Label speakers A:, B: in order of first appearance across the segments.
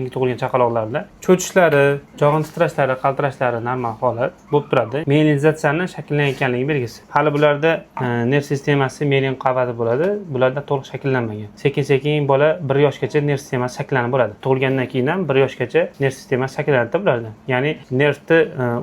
A: yangi tug'ilgan chaqaloqlarda cho'chishlari, jog'in titrashlari, qaltirashlari normal holat bo'lib turadi. Miyelinizatsiyani shakllanayotganligi belgisi. Hali bularda nerv sistemasi miyelin qavati bo'ladi. Bularda to'liq shakllanmagan. Sekin-sekin bola 1 yoshgacha nerv sistemasi shakllanib boradi. Tug'ilgandan keyin ham 1 yoshgacha nerv sistemasi shakllanadi bularda. Ya'ni nervni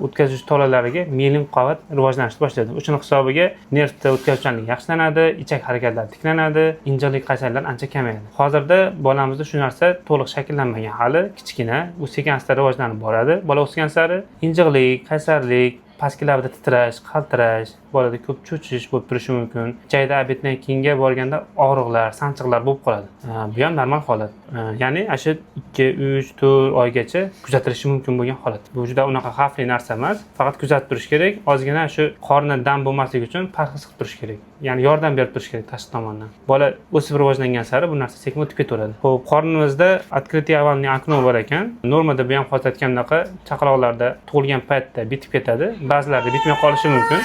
A: o'tkazuvchi tolalariga miyelin qavat rivojlanishni boshlaydi. O'shaning hisobiga nervni o'tkazuvchanligi yaxshilanadi, ichak harakatlari tiklanadi, injiqlik qaysarlar ancha kamayadi. Hozirda bolamizda shu narsa to'liq shakllanmagan, hali kichkina, u sekin-asta rivojlanib boradi. Bola o'sgan sari injiqlik, qaysarlik, pastki labida titrash, qaltirash, bolada ko'p cho'chish bo'lib turishi mumkin. Ichakda obeddan keyinga borganda og'riqlar, sanchiqlar bo'lib qoladi. Bu ham normal holat. Ya'ni shu 2, 3, 4 oygacha kuzatilishi mumkin bo'lgan holat. Bu juda unaqa xavfli narsa emas. Faqat kuzatib turish kerak. Ozgina shu qorni dam bo'lmasligi uchun parhez qilib turish kerak. Ya'ni yordam berib turish kerak tashqi tomondan. Bola o'sib rivojlangan sari bu narsa sekin o'tib ketaveradi. Xo'p, qornimizda открытие овальный окно bor ekan. Normada bu ham hozir aytgandaqa chaqaloqlarda tug'ilgan paytda bitib ketadi. Ba'zilarda bitmay qolishi mumkin.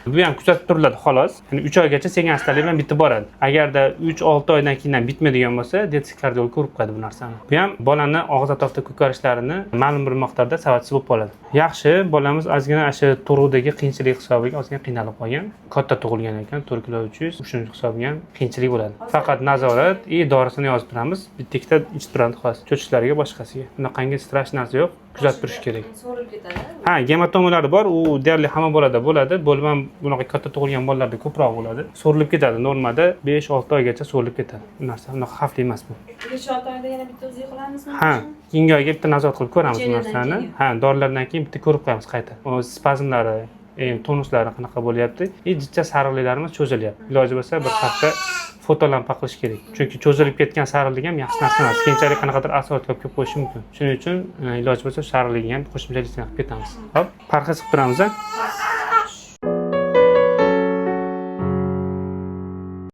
A: Bu ham kuzatib turiladi xolos. Ya'ni 3 oygacha sekin-astalik bilan bitib boradi. Agarda 3-6 oydan keyin ham bitmaydigan bo'lsa, dietist kardiolog ko'rib qo'yadi bu narsani. Bu ham bolani og'iz atrofida ko'karishlarini ma'lum bir miqdorda sababchisi bo'lib qoladi. Yaxshi, bolamiz ozgina shu tug'rudagi qiyinchilik hisobiga ozgina qiynalib qolgan. Katta tug'ilgan ekan, 4 kilo 300, shuning hisobiga ham qiyinchilik bo'ladi. Faqat nazorat, dorisini yozib turamiz. Bitta ikkita ichib turadi xolos. Cho'chishlariga boshqasiga. Bunaqangi strash narsa yo'q. Kuzatib turish kerak.
B: So'rilib ketadi.
A: Ha, gematomalari bor. U deyarli hamma bolada bo'ladi. Bo'lib ham bunaqa katta tug'ilgan bolalarda ko'proq bo'ladi. So'rilib ketadi. Normada 5-6 oygacha so'rilib ketadi. Bu narsa unaqa xavfli emas bu.
B: 5-6 oyda yana bitta o'zi qilamizmi?
A: Ha, keyingi oyga bitta nazorat qilib ko'ramiz bu narsani. Ha, dorilardan keyin bitta ko'rib qo'yamiz qayta. O spazmlari, tonuslari qanaqa bo'lyapti, jichcha sariqliklarimiz cho'zilyapti. Iloji bo'lsa bir hafta fotolampa qilish kerak. Chunki cho'zilib ketgan sariqlik ham yaxshi narsa emas. Keyinchalik qanaqadir asoratlar ko'p qo'yishi mumkin. Shuning uchun iloji bo'lsa sariqlikni ham qo'shimchalik qilib ketamiz. Hop, parhez qilib turamiz.